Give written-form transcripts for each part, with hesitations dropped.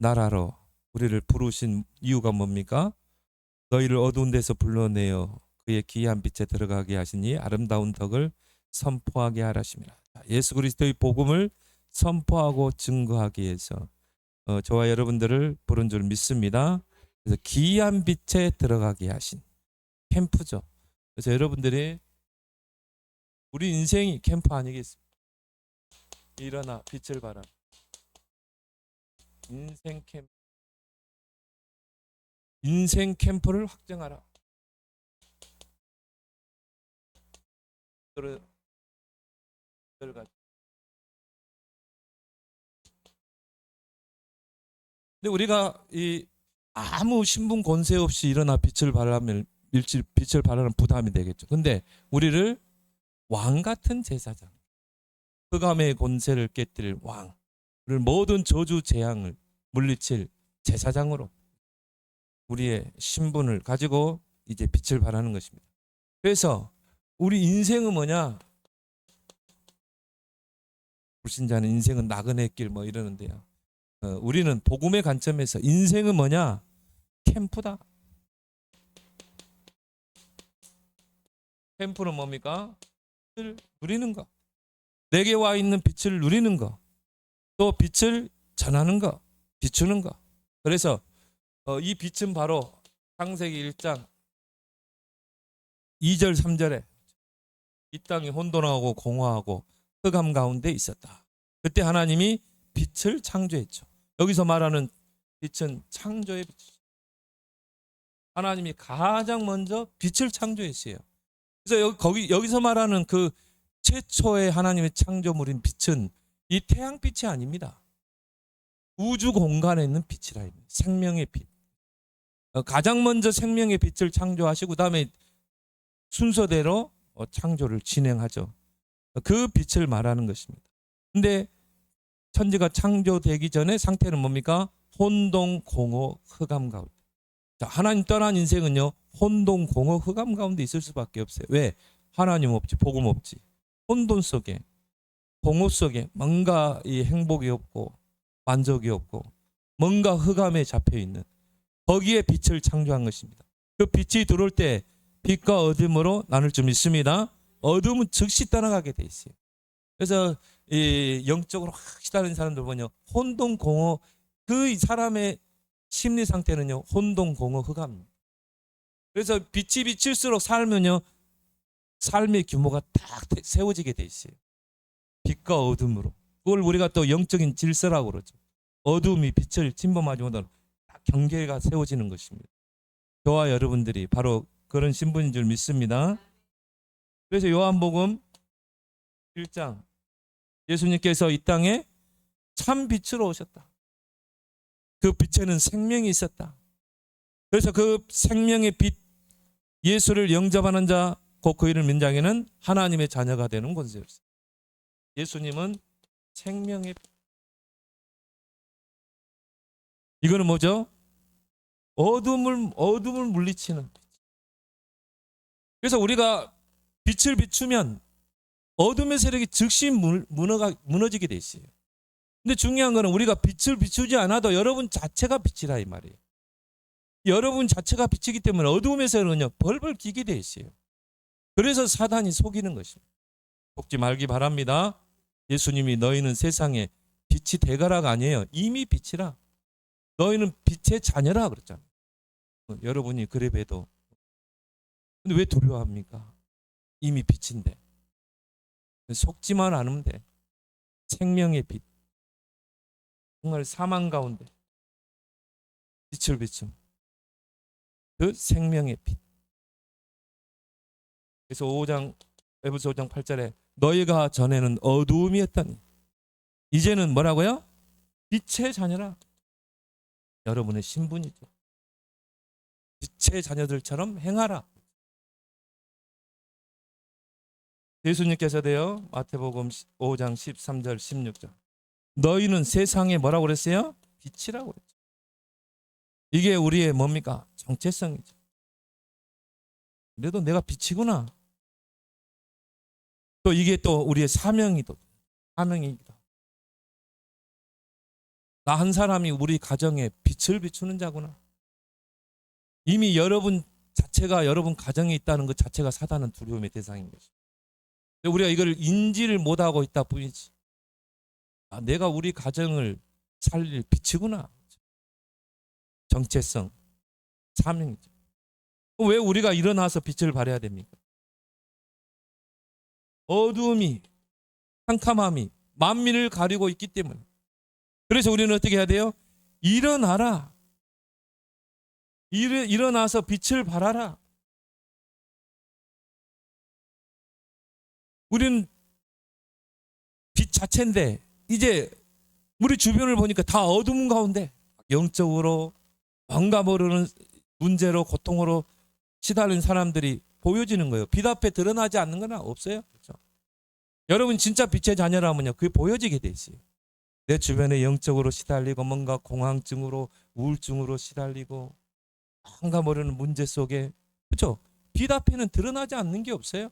나라로 우리를 부르신 이유가 뭡니까? 너희를 어두운 데서 불러내어 그의 기이한 빛에 들어가게 하시니 아름다운 덕을 선포하게 하라심이라. 예수 그리스도의 복음을 선포하고 증거하기 위해서 저와 여러분들을 부른 줄 믿습니다. 그래서 기이한 빛에 들어가게 하신 캠프죠. 그래서 여러분들이 우리 인생이 캠프 아니겠습니까? 일어나 빛을 발하. 인생 캠프. 인생 캠프를 확정하라. 근데 우리가 이 아무 신분 권세 없이 일어나 빛을 발하면 빛을 발하는 부담이 되겠죠. 근데 우리를 왕 같은 제사장, 흑암의 권세를 깨뜨릴 왕, 모든 저주 재앙을 물리칠 제사장으로 우리의 신분을 가지고 이제 빛을 발하는 것입니다. 그래서 우리 인생은 뭐냐? 불신자는 인생은 나그네 길 뭐 이러는데요. 우리는 복음의 관점에서 인생은 뭐냐? 캠프다. 캠프는 뭡니까? 빛을 누리는 거. 내게 와 있는 빛을 누리는 거. 또 빛을 전하는 거. 비추는 거. 그래서 이 빛은 바로 창세기 1장 2절 3절에 이 땅이 혼돈하고 공허하고 흑암 가운데 있었다. 그때 하나님이 빛을 창조했죠. 여기서 말하는 빛은 창조의 빛이죠. 하나님이 가장 먼저 빛을 창조했어요. 그래서 여기서 말하는 그 최초의 하나님의 창조물인 빛은 이 태양빛이 아닙니다. 우주 공간에 있는 빛이라. 생명의 빛. 가장 먼저 생명의 빛을 창조하시고 그다음에 순서대로 창조를 진행하죠. 그 빛을 말하는 것입니다. 근데 천지가 창조되기 전에 상태는 뭡니까? 혼동, 공허, 흑암 가운데. 자, 하나님 떠난 인생은요, 혼동, 공허, 흑암 가운데 있을 수밖에 없어요. 왜? 하나님 없지, 복음 없지. 혼돈 속에, 공허 속에 뭔가 이 행복이 없고 만족이 없고 뭔가 흑암에 잡혀 있는 거기에 빛을 창조한 것입니다. 그 빛이 들어올 때 빛과 어둠으로 나눌 줄 믿습니다. 어둠은 즉시 떠나가게 돼 있어요. 그래서 이 영적으로 확 시달리는 사람들 보면요, 혼동, 공허, 그 사람의 심리 상태는요, 혼동, 공허, 흑암입니다. 그래서 빛이 비칠수록 살면요, 삶의 규모가 딱 세워지게 돼 있어요. 빛과 어둠으로. 그걸 우리가 또 영적인 질서라고 그러죠. 어둠이 빛을 침범하지 못하는 경계가 세워지는 것입니다. 저와 여러분들이 바로 그런 신분인 줄 믿습니다. 그래서 요한복음 1장 예수님께서 이 땅에 참 빛으로 오셨다. 그 빛에는 생명이 있었다. 그래서 그 생명의 빛 예수를 영접하는 자 곧 그 이를 믿는 자에게는 하나님의 자녀가 되는 권세였어요. 예수님은 생명의 빛. 이거는 뭐죠? 어둠을 물리치는 빛. 그래서 우리가 빛을 비추면 어둠의 세력이 즉시 무너지게 돼 있어요. 근데 중요한 거는 우리가 빛을 비추지 않아도 여러분 자체가 빛이라 이 말이에요. 여러분 자체가 빛이기 때문에 어둠의 세력은요, 벌벌 기게 돼 있어요. 그래서 사단이 속이는 것입니다. 속지 말기 바랍니다. 예수님이 너희는 세상에 빛이 되가라가 아니에요. 이미 빛이라. 너희는 빛의 자녀라 그랬잖아요. 여러분이 그래 봬도. 근데 왜 두려워합니까? 이미 빛인데. 속지만 않으면 돼. 생명의 빛. 정말 사망 가운데 빛을 비춘 그 생명의 빛. 그래서 에베소 5장 8절에 너희가 전에는 어두움이었더니 이제는 뭐라고요? 빛의 자녀라. 여러분의 신분이죠. 빛의 자녀들처럼 행하라. 예수님께서도요, 마태복음 5장 13절 16절 너희는 세상에 뭐라고 그랬어요? 빛이라고 그랬죠. 이게 우리의 뭡니까? 정체성이죠. 그래도 내가 빛이구나. 또 이게 또 우리의 사명이기도. 나 한 사람이 우리 가정에 빛을 비추는 자구나. 이미 여러분 자체가 여러분 가정에 있다는 것 자체가 사단은 두려움의 대상인 것이죠. 우리가 이걸 인지를 못하고 있다 뿐이지. 아, 내가 우리 가정을 살릴 빛이구나. 정체성, 사명이죠. 왜 우리가 일어나서 빛을 발해야 됩니까? 어두움이, 캄캄함이 만민을 가리고 있기 때문에. 그래서 우리는 어떻게 해야 돼요? 일어나라. 일어나서 빛을 발하라. 우리는 빛 자체인데 이제 우리 주변을 보니까 다 어두운 가운데 영적으로 뭔가 모르는 문제로 고통으로 시달린 사람들이 보여지는 거예요. 빛 앞에 드러나지 않는 건 없어요. 그렇죠? 여러분 진짜 빛의 자녀라면요, 그게 보여지게 돼 있어요. 내 주변에 영적으로 시달리고 뭔가 공황증으로 우울증으로 시달리고 뭔가 모르는 문제 속에, 그렇죠? 빛 앞에는 드러나지 않는 게 없어요.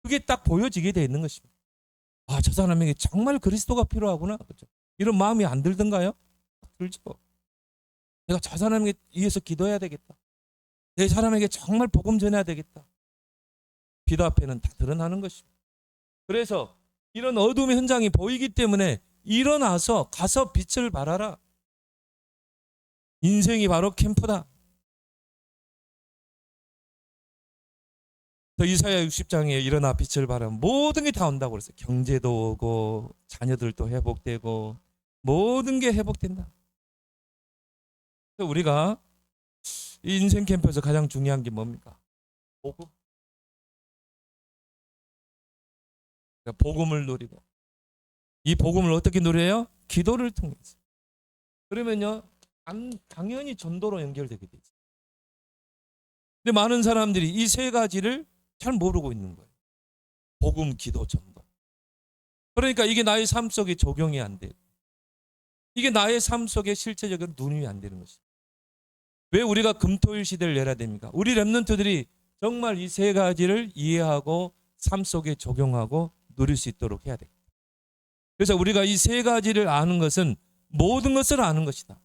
그게 딱 보여지게 돼 있는 것입니다. 아, 저 사람에게 정말 그리스도가 필요하구나. 그렇죠? 이런 마음이 안 들던가요? 들죠. 내가 저 사람에게 위해서 기도해야 되겠다. 내 사람에게 정말 복음 전해야 되겠다. 빛 앞에는 다 드러나는 것입니다. 그래서 이런 어둠의 현장이 보이기 때문에 일어나서 가서 빛을 발하라. 인생이 바로 캠프다. 이사야 60장에 일어나 빛을 발하면 모든 게 다 온다고 그랬어요. 경제도 오고 자녀들도 회복되고 모든 게 회복된다. 우리가 이 인생 캠프에서 가장 중요한 게 뭡니까? 복음. 그러니까 복음을 누리고, 이 복음을 어떻게 누려요? 기도를 통해서. 그러면요, 당연히 전도로 연결되게 되죠. 근데 많은 사람들이 이 세 가지를 잘 모르고 있는 거예요. 복음, 기도, 전도. 그러니까 이게 나의 삶 속에 적용이 안 돼요. 이게 나의 삶 속에 실제적으로 누림이 안 되는 것이죠. 왜 우리가 금토일 시대를 내야 됩니까? 우리 렘넌트들이 정말 이 세 가지를 이해하고 삶 속에 적용하고 누릴 수 있도록 해야 돼요. 그래서 우리가 이 세 가지를 아는 것은 모든 것을 아는 것이다.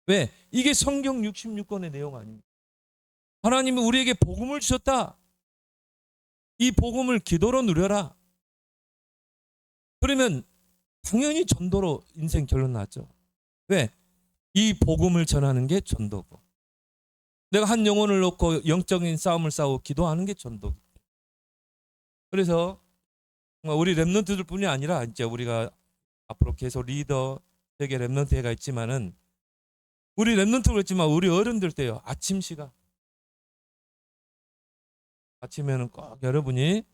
왜? 이게 성경 66권의 내용 아닙니까? 하나님이 우리에게 복음을 주셨다. 이 복음을 기도로 누려라. 그러면 당연히 전도로 인생 결론 나죠. 왜? 이 복음을 전하는 게 전도고, 내가 한 영혼을 놓고 영적인 싸움을 싸우고 기도하는 게 전도고. 그래서 우리 렘넌트들 뿐이 아니라 이제 우리가 앞으로 계속 리더 세계 렘넌트 회가 있지만은 우리 렘넌트도 그렇지만 우리 어른들 때요, 아침 시간, 아침에는 꼭 여러분이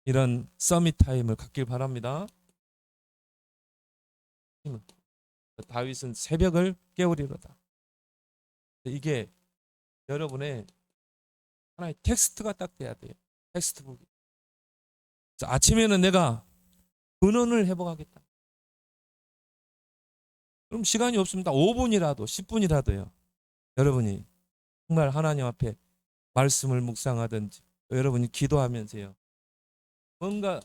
이런 서밋 타임을 갖길 바랍니다. 다윗은 새벽을 깨우리로다. 이게 여러분의 하나의 텍스트가 딱 돼야 돼요. 텍스트북이. 아침에는 내가 근원을 회복하겠다. 그럼 시간이 없습니다. 5분이라도 10분이라도요. 여러분이 정말 하나님 앞에 말씀을 묵상하든지 여러분이 기도하면서요, 뭔가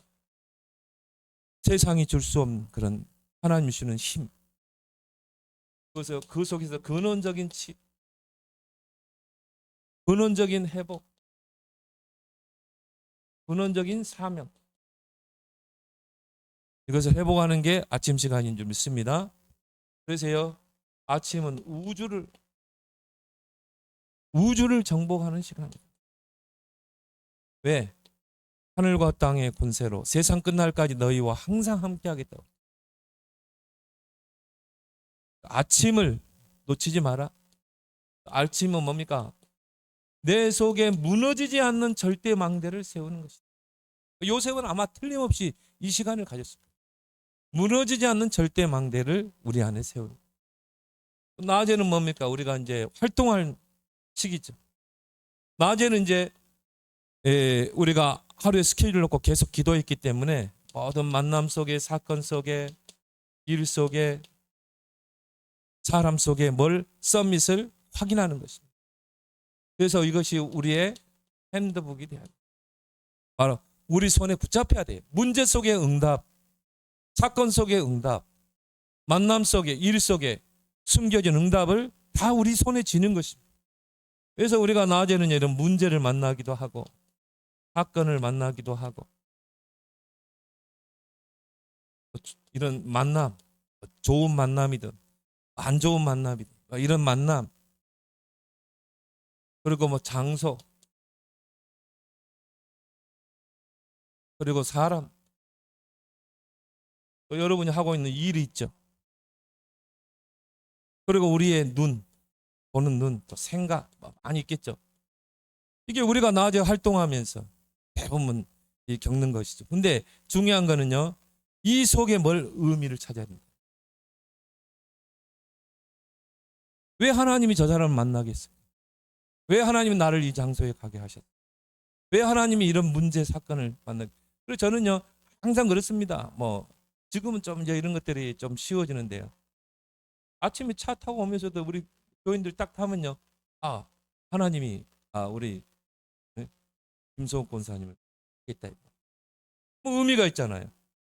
세상이 줄 수 없는 그런 하나님이 주는 힘, 그래서 그 속에서 근원적인 치, 근원적인 회복, 근원적인 사명, 이것을 회복하는 게 아침 시간인 줄 믿습니다. 그래서요, 아침은 우주를 정복하는 시간입니다. 왜? 하늘과 땅의 권세로 세상 끝날까지 너희와 항상 함께하겠다고. 아침을 놓치지 마라. 아침은 뭡니까? 내 속에 무너지지 않는 절대 망대를 세우는 것이다. 요셉은 아마 틀림없이 이 시간을 가졌을 거예요. 무너지지 않는 절대 망대를 우리 안에 세우는. 낮에는 뭡니까? 우리가 이제 활동할 시기죠. 낮에는 이제 우리가 하루에 스케줄을 놓고 계속 기도했기 때문에 모든 만남 속에, 사건 속에, 일 속에, 사람 속에 뭘 서밋을 확인하는 것입니다. 그래서 이것이 우리의 핸드북이 돼야 돼요. 바로 우리 손에 붙잡혀야 돼요. 문제 속의 응답, 사건 속의 응답, 만남 속에, 일 속에 숨겨진 응답을 다 우리 손에 쥐는 것입니다. 그래서 우리가 낮에는 이런 문제를 만나기도 하고 사건을 만나기도 하고 이런 만남, 좋은 만남이든 안 좋은 만남이든 이런 만남, 그리고 뭐 장소, 그리고 사람, 또 여러분이 하고 있는 일이 있죠. 그리고 우리의 눈, 보는 눈, 또 생각 많이 있겠죠. 이게 우리가 낮에 활동하면서 대부분 겪는 것이죠. 근데 중요한 거는요, 이 속에 뭘 의미를 찾아야 됩니다. 왜 하나님이 저 사람을 만나겠어요? 왜 하나님이 나를 이 장소에 가게 하셨어요? 왜 하나님이 이런 문제 사건을 만나? 그래서 저는요 항상 그렇습니다. 뭐 지금은 좀 이제 이런 것들이 좀 쉬워지는데요. 아침에 차 타고 오면서도 우리 교인들 딱 타면요, 아 하나님이 우리 김성욱 권사님을 했다. 뭐 의미가 있잖아요.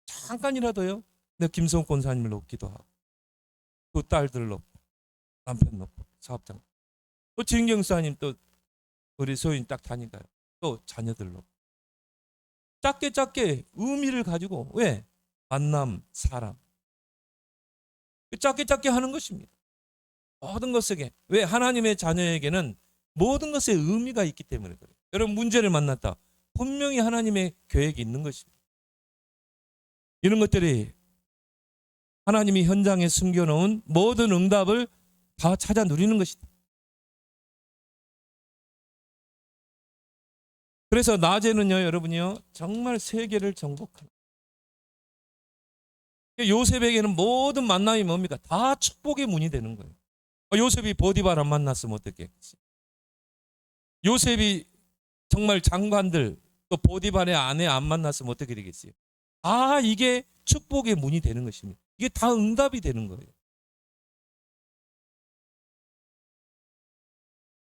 잠깐이라도요. 내가 김성욱 권사님을 높기도 하고, 또 딸들 높고, 남편 높고, 사업장, 또 진경사님, 또 우리 소인 딱 타니까요. 또 자녀들 높고. 작게 의미를 가지고, 왜? 만남, 사람. 작게 하는 것입니다. 모든 것에게. 왜? 하나님의 자녀에게는 모든 것에 의미가 있기 때문에 그래요. 여러분 문제를 만났다. 분명히 하나님의 계획이 있는 것입니다. 이런 것들이 하나님이 현장에 숨겨놓은 모든 응답을 다 찾아 누리는 것이다. 그래서 낮에는요, 여러분이요, 정말 세계를 정복하는. 요셉에게는 모든 만남이 뭡니까? 다 축복의 문이 되는 거예요. 요셉이 보디발 안 만났으면 어떻겠어요? 요셉이 정말 장관들, 또 보디발의 아내 안 만났으면 어떻게 되겠어요? 이게 축복의 문이 되는 것입니다. 이게 다 응답이 되는 거예요.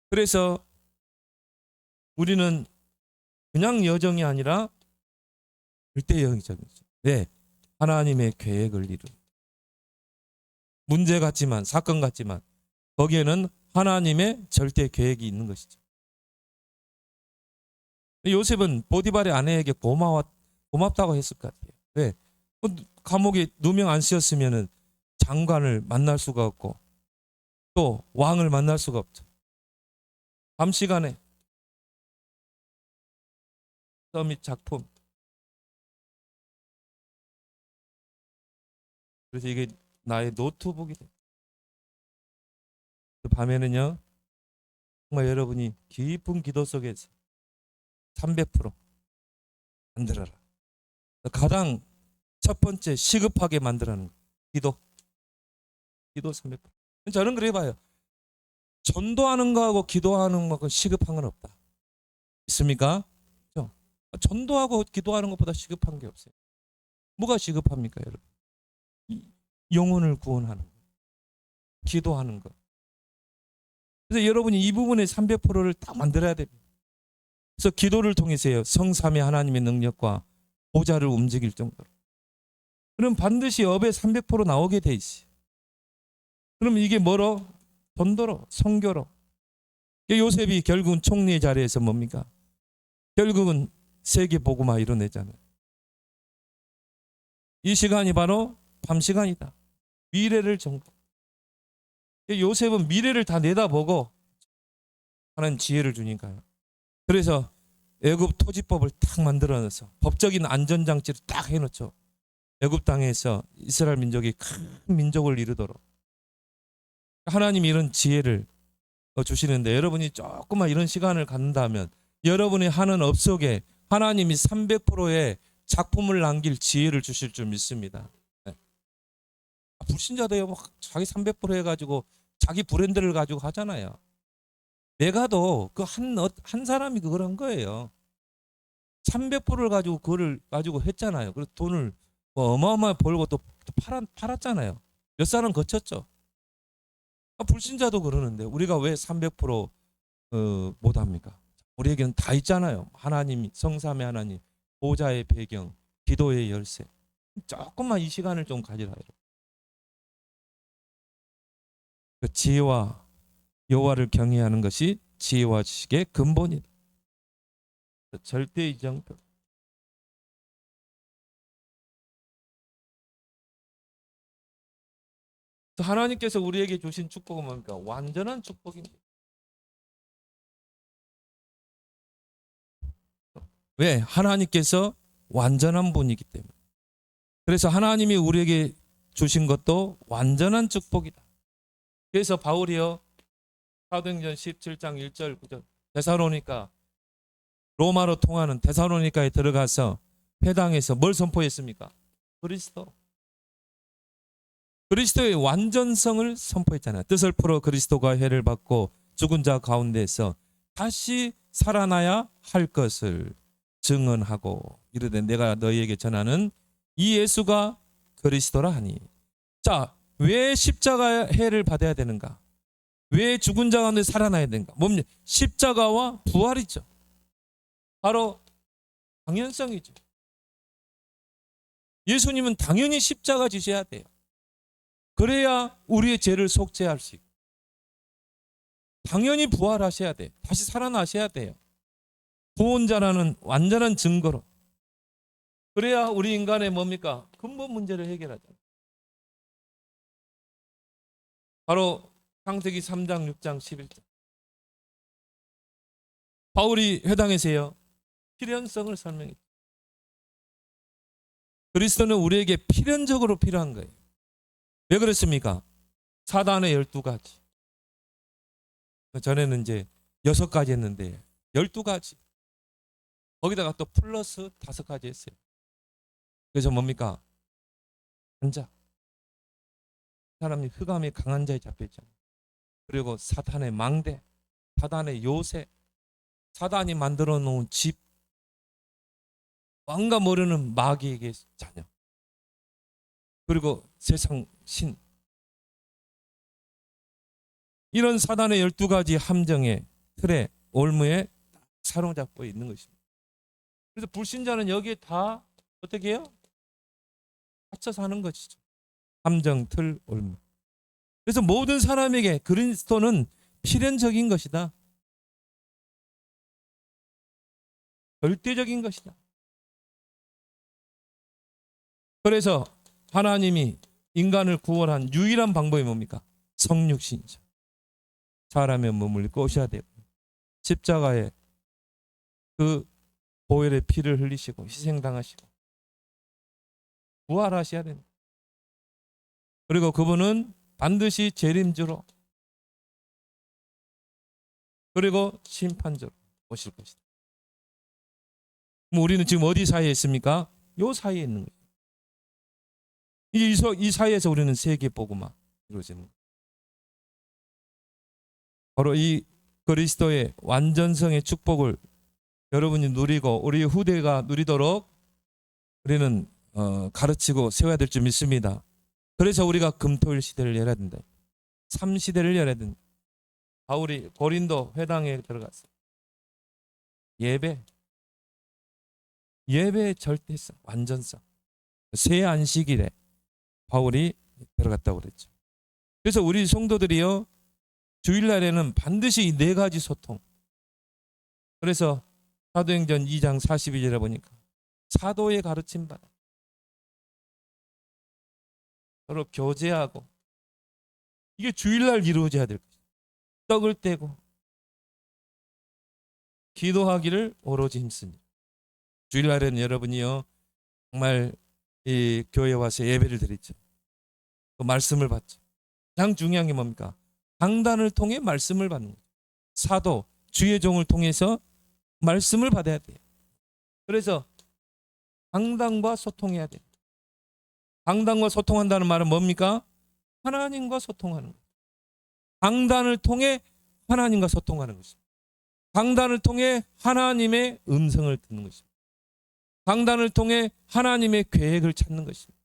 그래서 우리는 그냥 여정이 아니라 절대 여정이죠. 네, 하나님의 계획을 이룬 문제 같지만, 사건 같지만 거기에는 하나님의 절대 계획이 있는 것이죠. 요셉은 보디발의 아내에게 고맙다고 했을 것 같아요. 왜? 감옥에 누명 안 씌었으면 장관을 만날 수가 없고 또 왕을 만날 수가 없죠. 밤 시간에 서밋 작품. 그래서 이게 나의 노트북이 돼. 밤에는요, 정말 여러분이 깊은 기도 속에서 300% 만들어라. 가장 첫 번째 시급하게 만들라는 기도 300%. 저는 그래 봐요. 전도하는 거하고 기도하는 거하고 시급한 건 없다. 있습니까? 그렇죠? 전도하고 기도하는 것보다 시급한 게 없어요. 뭐가 시급합니까, 여러분? 영혼을 구원하는 거, 기도하는 거. 그래서 여러분이 이 부분에 300%를 딱 만들어야 됩니다. 그래서 기도를 통해서요, 성삼위 하나님의 능력과 보좌를 움직일 정도로. 그럼 반드시 업에 300% 나오게 돼 있어요. 그럼 이게 뭐로? 전도로, 선교로. 요셉이 결국은 총리의 자리에서 뭡니까? 결국은 세계 복음화 이뤄내잖아요. 이 시간이 바로 밤 시간이다. 미래를 정복. 요셉은 미래를 다 내다보고 하나님 지혜를 주니까요. 그래서 애굽 토지법을 딱 만들어내서 법적인 안전장치를 딱 해놓죠. 애굽 땅에서 이스라엘 민족이 큰 민족을 이루도록 하나님이 이런 지혜를 주시는데, 여러분이 조금만 이런 시간을 갖는다면 여러분이 하는 업 속에 하나님이 300%의 작품을 남길 지혜를 주실 줄 믿습니다. 네. 불신자도요, 자기 300% 해가지고 자기 브랜드를 가지고 하잖아요. 메가도 그 한 사람이 그걸 한 거예요. 300%를 가지고 그거를 가지고 했잖아요. 그래서 돈을 뭐 어마어마하게 벌고 또 팔았잖아요. 몇 사람 거쳤죠. 불신자도 그러는데 우리가 왜 300% 못합니까? 우리에게는 다 있잖아요. 하나님이, 성삼의 하나님, 보좌의 배경, 기도의 열쇠. 조금만 이 시간을 좀 가지라. 그 지혜와 여호와를 경외하는 것이 지혜와 지식의 근본이다. 절대 이정표. 하나님께서 우리에게 주신 축복은 뭡니까? 완전한 축복입니다. 왜? 하나님께서 완전한 분이기 때문에. 그래서 하나님이 우리에게 주신 것도 완전한 축복이다. 그래서 바울이요, 사도행전 17장 1절 9절 데살로니가, 로마로 통하는 데살로니가에 들어가서 회당에서 뭘 선포했습니까? 그리스도. 그리스도의 완전성을 선포했잖아요. 뜻을 풀어 그리스도가 해를 받고 죽은 자 가운데서 다시 살아나야 할 것을 증언하고 이르되 내가 너희에게 전하는 이 예수가 그리스도라 하니. 자, 왜 십자가 해를 받아야 되는가? 왜 죽은 자 가운데 살아나야 되는가? 뭡니까? 십자가와 부활이죠. 바로 당연성이죠. 예수님은 당연히 십자가 지셔야 돼요. 그래야 우리의 죄를 속죄할 수 있고, 당연히 부활하셔야 돼요. 다시 살아나셔야 돼요. 구원자라는 완전한 증거로. 그래야 우리 인간의 뭡니까? 근본 문제를 해결하잖아요. 바로 창세기 3장 6장 11절 바울이 회당에서요, 필연성을 설명했죠. 그리스도는 우리에게 필연적으로 필요한 거예요. 왜 그렇습니까? 사단의 12가지. 전에는 이제 6가지 했는데 12가지. 거기다가 또 플러스 5가지 했어요. 그래서 뭡니까? 한자. 사람이 흑암이 강한 자에 잡혀있잖아요. 그리고 사탄의 망대, 사탄의 요새, 사단이 만들어 놓은 집, 왕과 모르는 마귀에게 자녀, 그리고 세상 신, 이런 사단의 12가지 함정의 틀에 올무에 사로잡고 있는 것입니다. 그래서 불신자는 여기에 다 어떻게 해요? 갇혀 사는 것이죠. 함정, 틀, 올무. 그래서 모든 사람에게 그리스도는 필연적인 것이다. 절대적인 것이다. 그래서 하나님이 인간을 구원한 유일한 방법이 뭡니까? 성육신이죠. 사람의 몸을 입고 오셔야 되고, 십자가에 그 보혈의 피를 흘리시고 희생당하시고 부활하셔야 됩니다. 그리고 그분은 반드시 재림주로, 그리고 심판주로 오실 것이다. 우리는 지금 어디 사이에 있습니까? 요 사이에 있는 거예요. 이 사이에서 우리는 세계복음화 이루어지는 거예요. 바로 이 그리스도의 완전성의 축복을 여러분이 누리고 우리 후대가 누리도록 우리는 가르치고 세워야 될 줄 믿습니다. 그래서 우리가 금토일 시대를 열어야 된다. 3시대를 열어야 된다. 바울이 고린도 회당에 들어갔어요. 예배의 절대성, 완전성. 새 안식일에 바울이 들어갔다고 그랬죠. 그래서 우리 성도들이요, 주일날에는 반드시 이 4가지 소통. 그래서 사도행전 2장 42절에 보니까 사도의 가르침 받아 서로 교제하고, 이게 주일날 이루어져야 될 것이다. 떡을 떼고 기도하기를 오로지 힘쓰니. 주일날에는 여러분이요, 정말 이 교회 와서 예배를 드리죠. 그 말씀을 받죠. 가장 중요한 게 뭡니까? 강단을 통해 말씀을 받는 거예요. 사도, 주의 종을 통해서 말씀을 받아야 돼요. 그래서 강단과 소통해야 돼요. 강단과 소통한다는 말은 뭡니까? 하나님과 소통하는 거예요. 강단을 통해 하나님과 소통하는 것입니다. 강단을 통해 하나님의 음성을 듣는 것입니다. 강단을 통해 하나님의 계획을 찾는 것입니다.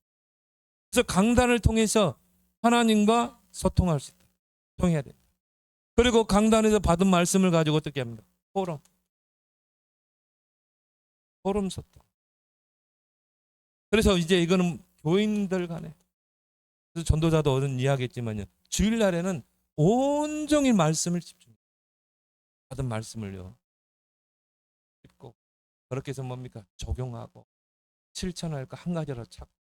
그래서 강단을 통해서 하나님과 소통할 수 있다. 소통해야 됩니다. 그리고 강단에서 받은 말씀을 가지고 어떻게 합니까? 포럼 소통. 그래서 이제 이거는 교인들 간에, 그래서 전도자도 어른 이야기했지만요, 주일날에는 온종일 말씀을 집중해요. 받은 말씀을요. 읽고 그렇게 해서 뭡니까? 적용하고 실천할 거 한 가지라도 찾고.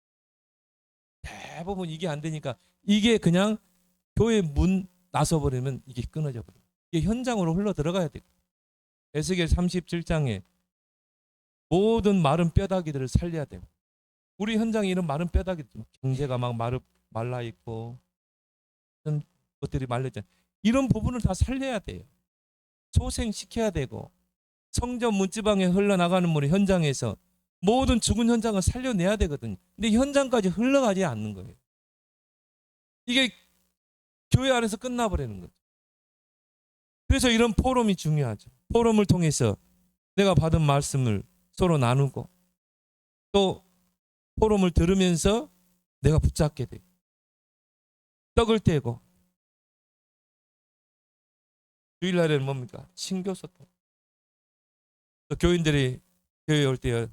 대부분 이게 안 되니까 이게 그냥 교회 문 나서버리면 이게 끊어져 버려요. 이게 현장으로 흘러 들어가야 돼요. 에스겔 37장에 모든 마른 뼈다귀들을 살려야 돼요. 우리 현장에 이런 마른 뼈다귀들, 경제가 막 말라 있고 이런 것들이 말렸잖아요. 이런 부분을 다 살려야 돼요. 소생시켜야 되고 성전 문지방에 흘러나가는 물이 현장에서 모든 죽은 현장을 살려내야 되거든요. 근데 현장까지 흘러가지 않는 거예요. 이게 교회 안에서 끝나버리는 거죠. 그래서 이런 포럼이 중요하죠. 포럼을 통해서 내가 받은 말씀을 서로 나누고 또 포럼을 들으면서 내가 붙잡게 되고 떡을 떼고 주일날에는 뭡니까? 친교소통. 또 교인들이 교회에 올 때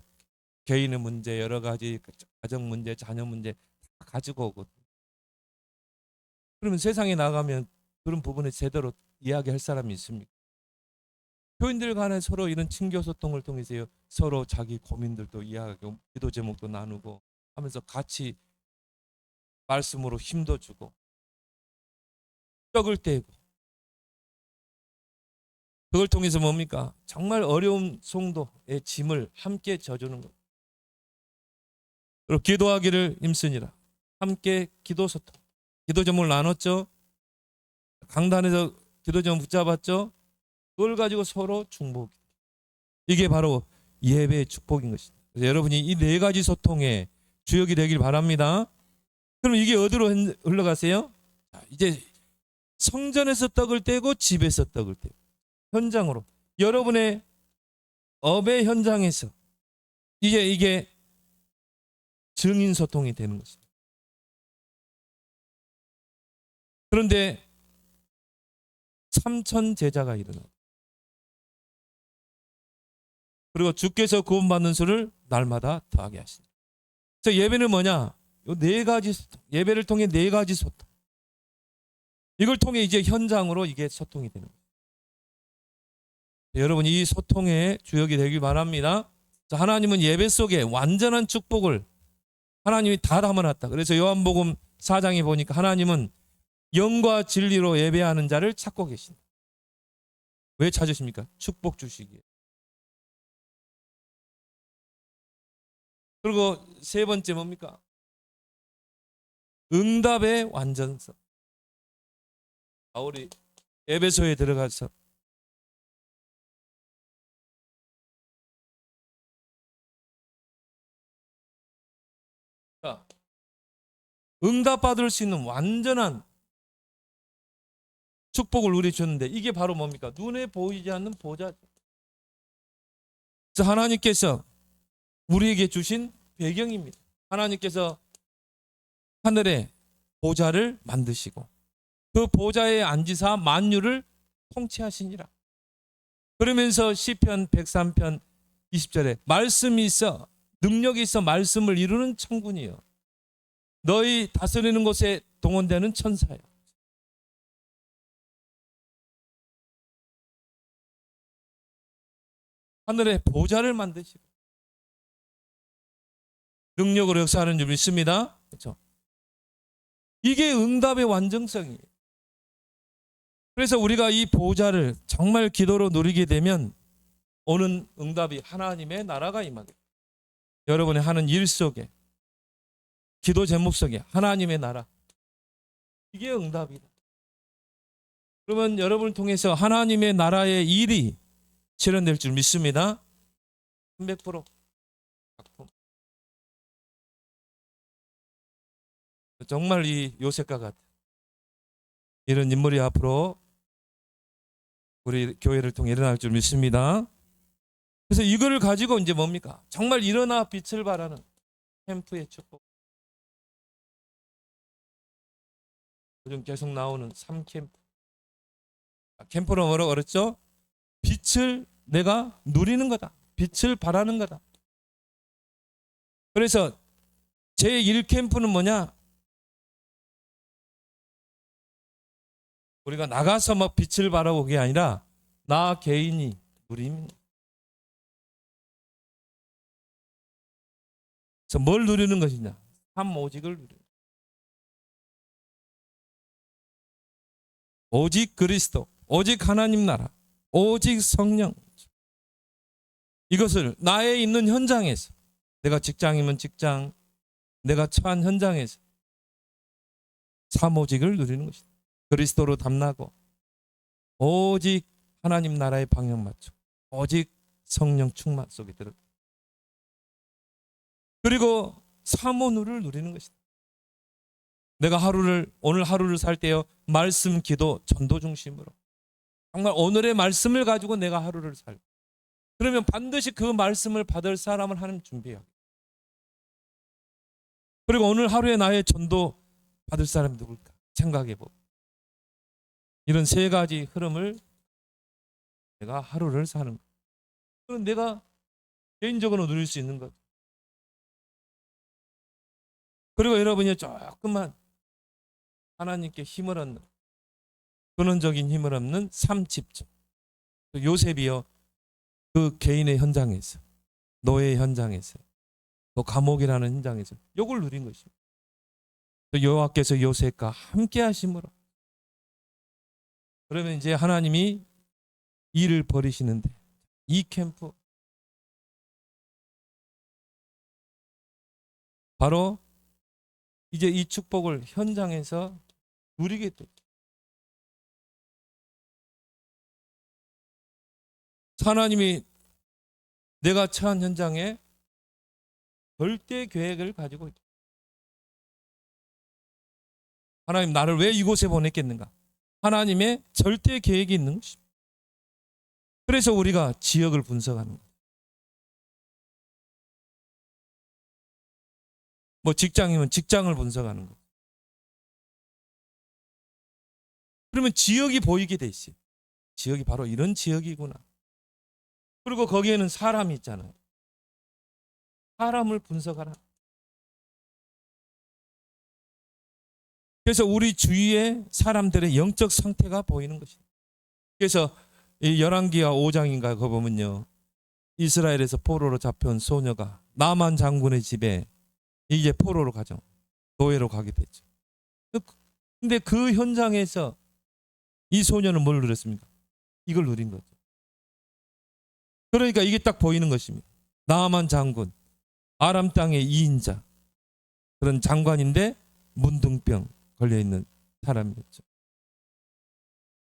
개인의 문제, 여러 가지 가정 문제, 자녀 문제 다 가지고 오거든요. 그러면 세상에 나가면 그런 부분에 제대로 이야기할 사람이 있습니까? 교인들 간에 서로 이런 친교소통을 통해서 서로 자기 고민들도 이야기하고 기도 제목도 나누고 하면서 같이 말씀으로 힘도 주고 떡을 떼고 그걸 통해서 뭡니까? 정말 어려운 성도의 짐을 함께 져주는 것. 그리고 기도하기를 힘쓰니라. 함께 기도 소통. 기도 제목을 나눴죠. 강단에서 기도 제목 붙잡았죠. 그걸 가지고 서로 중보. 이게 바로 예배의 축복인 것입니다. 그래서 여러분이 이 네 가지 소통의 주역이 되길 바랍니다. 그럼 이게 어디로 흘러가세요? 이제 성전에서 떡을 떼고 집에서 떡을 떼고 현장으로 여러분의 업의 현장에서 이게 증인 소통이 되는 것입니다. 그런데 삼천 제자가 일어나고 그리고 주께서 구원받는 수를 날마다 더하게 하시니. 그래서 예배는 뭐냐? 요 네 가지 소통. 예배를 통해 네 가지 소통. 이걸 통해 이제 현장으로 이게 소통이 되는 거예요. 여러분 이 소통의 주역이 되길 바랍니다. 하나님은 예배 속에 완전한 축복을 하나님이 다 담아놨다. 그래서 요한복음 4장에 보니까 하나님은 영과 진리로 예배하는 자를 찾고 계신다. 왜 찾으십니까? 축복 주시기에. 그리고 세 번째 뭡니까? 응답의 완전성. 바울이 에베소에 들어가서 응답받을 수 있는 완전한 축복을 우리 줬는데 이게 바로 뭡니까? 눈에 보이지 않는 보좌. 그래서 하나님께서 우리에게 주신 배경입니다. 하나님께서 하늘에 보좌를 만드시고 그 보좌에 앉으사 만유를 통치하시니라. 그러면서 시편 103편 20절에 말씀이 있어 능력이 있어 말씀을 이루는 천군이요 너희 다스리는 곳에 동원되는 천사요. 하늘에 보좌를 만드시고 능력으로 역사하는 줄 믿습니다. 그렇죠? 이게 응답의 완전성이에요. 그래서 우리가 이 보좌를 정말 기도로 누리게 되면 오는 응답이 하나님의 나라가 임하게. 여러분의 하는 일 속에 기도 제목 속에 하나님의 나라 이게 응답이다. 그러면 여러분을 통해서 하나님의 나라의 일이 실현될 줄 믿습니다. 300% 작품. 정말 이 요셉과 같은 이런 인물이 앞으로 우리 교회를 통해 일어날 줄 믿습니다. 그래서 이거를 가지고 이제 뭡니까? 정말 일어나 빛을 발하는 캠프의 축복. 요즘 계속 나오는 3캠프. 캠프로 뭐라고 그랬죠? 빛을 내가 누리는 거다. 빛을 발하는 거다. 그래서 제1캠프는 뭐냐? 우리가 나가서 막 빛을 발하고 게 아니라 나 개인이 누립니다. 그래서 뭘 누리는 것이냐? 삼오직을 누리는 것이냐. 오직 그리스도, 오직 하나님 나라, 오직 성령. 이것을 나의 있는 현장에서, 내가 직장이면 직장, 내가 처한 현장에서 삼오직을 누리는 것이다. 그리스도로 담나고 오직 하나님 나라의 방향 맞추고 오직 성령 충만 속에 들어. 그리고 삼오누를 누리는 것이다. 내가 오늘 하루를 살 때요, 말씀, 기도, 전도 중심으로 정말 오늘의 말씀을 가지고 내가 하루를 살고, 그러면 반드시 그 말씀을 받을 사람을 하나님 준비해요. 그리고 오늘 하루에 나의 전도 받을 사람이 누굴까 생각해보고, 이런 세 가지 흐름을 내가 하루를 사는 것. 그럼 내가 개인적으로 누릴 수 있는 것. 그리고 여러분이 조금만 하나님께 힘을 얻는, 근원적인 힘을 얻는 삶 집중. 요셉이요, 그 개인의 현장에서, 노예 현장에서, 또 감옥이라는 현장에서 요걸 누린 것입니다. 여호와께서 요셉과 함께 하심으로, 그러면 이제 하나님이 일을 벌이시는데, 이 캠프 바로 이제 이 축복을 현장에서 누리게 됐죠. 하나님이 내가 처한 현장에 절대 계획을 가지고 있다. 하나님 나를 왜 이곳에 보냈겠는가? 하나님의 절대 계획이 있는 것입니다. 그래서 우리가 지역을 분석하는 거예요. 뭐 직장이면 직장을 분석하는 거. 그러면 지역이 보이게 돼 있어요. 지역이 바로 이런 지역이구나. 그리고 거기에는 사람이 있잖아요. 사람을 분석하라. 그래서 우리 주위의 사람들의 영적 상태가 보이는 것입니다. 그래서 이 열왕기하 5장인가 그거 보면요, 이스라엘에서 포로로 잡혀온 소녀가 나만 장군의 집에 이제 포로로 가죠. 노예로 가게 됐죠. 근데 그 현장에서 이 소녀는 뭘 누렸습니까? 이걸 누린 거죠. 그러니까 이게 딱 보이는 것입니다. 나만 장군, 아람 땅의 2인자, 그런 장관인데 문둥병 걸려있는 사람이었죠.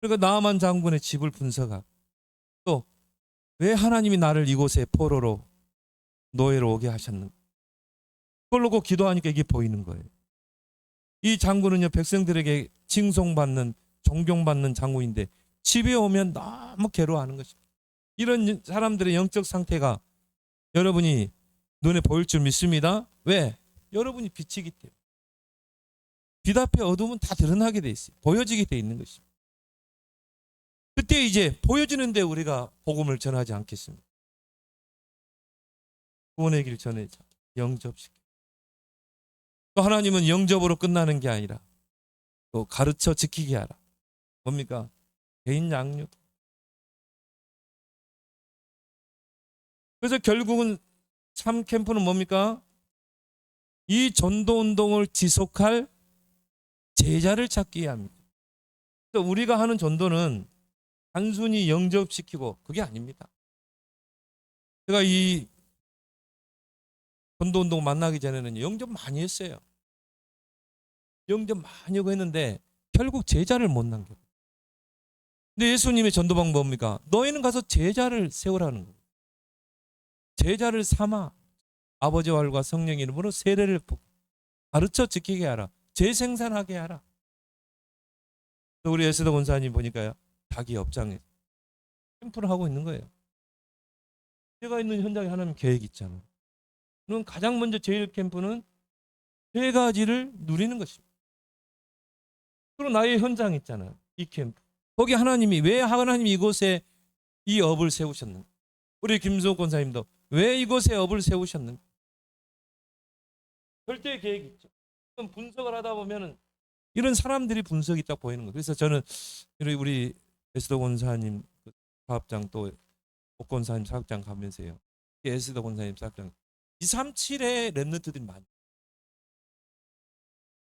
그러니까 나만 장군의 집을 분석하고, 또 왜 하나님이 나를 이곳에 포로로 노예로 오게 하셨는가? 그걸 놓고 기도하니까 이게 보이는 거예요. 이 장군은요, 백성들에게 칭송받는, 존경받는 장군인데 집에 오면 너무 괴로워하는 것입니다. 이런 사람들의 영적 상태가 여러분이 눈에 보일 줄 믿습니다. 왜? 여러분이 빛이기 때문에. 빛 앞에 어둠은 다 드러나게 돼 있어요. 보여지게 돼 있는 것입니다. 그때 이제 보여지는데 우리가 복음을 전하지 않겠습니까? 구원의 길 전하자. 영접시켜. 또 하나님은 영접으로 끝나는 게 아니라 또 가르쳐 지키게 하라. 뭡니까? 개인 양육. 그래서 결국은 참 캠프는 뭡니까? 이 전도 운동을 지속할 제자를 찾기 합니다. 그래서 우리가 하는 전도는 단순히 영접시키고 그게 아닙니다. 제가 이 전도 운동 만나기 전에는 영접 많이 했어요. 영접 많이 하고 했는데 결국 제자를 못 남겨요. 근데 예수님의 전도 방법은 뭡니까? 너희는 가서 제자를 세우라는 거예요. 제자를 삼아 아버지와 얼과 성령의 이름으로 세례를 가르쳐 지키게 하라. 재생산하게 하라. 또 우리 에스더 권사님 보니까요, 자기 업장에 캠프를 하고 있는 거예요. 제가 있는 현장에 하나님 계획이 있잖아요. 그럼 가장 먼저 제일 캠프는 세 가지를 누리는 것입니다. 그리고 나의 현장 있잖아요. 이 캠프. 거기 하나님이 왜 하나님이 이곳에 이 업을 세우셨는가? 우리 김수옥 권사님도 왜 이곳에 업을 세우셨는가? 절대 계획이 있죠. 그럼 분석을 하다 보면은 이런 사람들이 분석이 딱 보이는 거예요. 그래서 저는 우리 에스더 권사님 사업장 또 옥권사님 사업장 가면서요. 에스더 권사님 사업장 237의 랩런트들이 많이.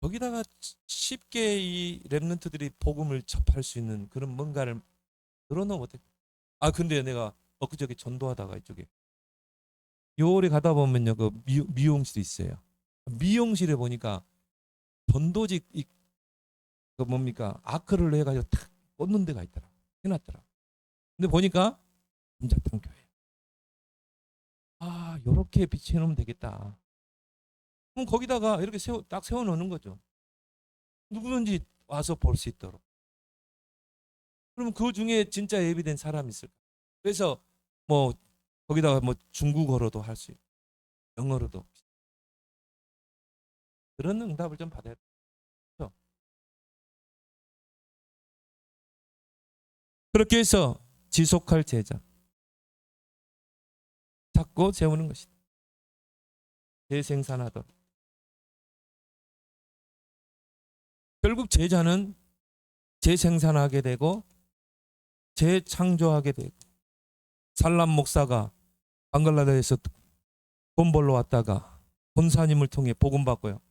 거기다가 쉽게 이 랩런트들이 복음을 접할 수 있는 그런 뭔가를 늘어놓으면 어떡해. 아 근데 내가 엊그저께 전도하다가 이쪽에 요월에 가다 보면요 그 미용실이 있어요. 미용실에 보니까 전도직 그 뭡니까 아크를 해가지고 탁 꽂는 데가 있더라. 해놨더라. 근데 보니까 감자탕 교회. 아 요렇게 비치해 놓으면 되겠다. 그럼 거기다가 이렇게 딱 세워 놓는 거죠. 누구든지 와서 볼 수 있도록. 그럼 그 중에 진짜 예비된 사람이 있을까? 그래서 뭐 거기다가 뭐 중국어로도 할 수 있고 영어로도 그런 응답을 좀 받아야 돼요. 그렇게 해서 지속할 제자 찾고 세우는 것이다. 재생산하도록. 결국 제자는 재생산하게 되고 재창조하게 되고 살람 목사가 방글라데시에서 돈 벌러 왔다가 본사님을 통해 복음 받고요.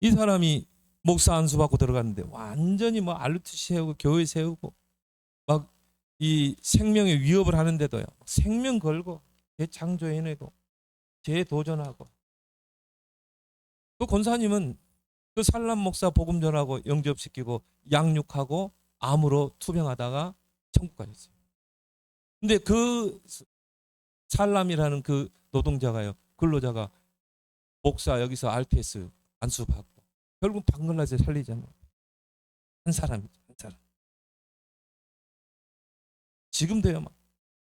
이 사람이 목사 안수 받고 들어갔는데 완전히 뭐 알루트 세우고 교회 세우고 막 이 생명에 위협을 하는데도요. 생명 걸고 재창조해내고 재도전하고 그 권사님은 그 살람 목사 복음 전하고 영접시키고 양육하고 암으로 투병하다가 천국 가셨어요. 근데 그 살람이라는 그 노동자가요. 근로자가 목사 여기서 RTS 안수 받고 결국 방글라데시 살리잖아요. 한 사람이죠. 한 사람. 지금도요. 막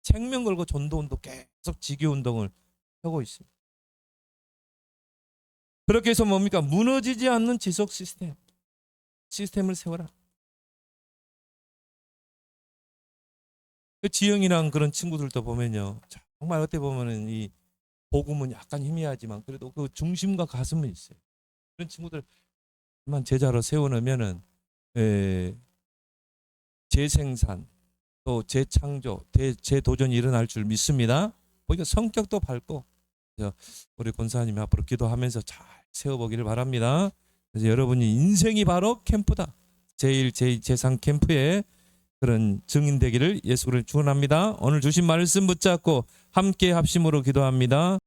생명 걸고 전도운동 계속 지교운동을 하고 있습니다. 그렇게 해서 뭡니까? 무너지지 않는 지속 시스템을 세워라. 그 지영이랑 그런 친구들도 보면요. 정말 어떻게 보면은 이 복음은 약간 희미하지만 그래도 그 중심과 가슴은 있어요. 그런 친구들만 제자로 세워놓으면은 재생산 또 재창조, 재도전이 일어날 줄 믿습니다. 보니까 성격도 밝고 우리 권사님이 앞으로 기도하면서 잘 세워보기를 바랍니다. 그래서 여러분이 인생이 바로 캠프다. 제1, 제2, 제3 캠프의 그런 증인되기를 예수를 축원합니다. 오늘 주신 말씀 붙잡고 함께 합심으로 기도합니다.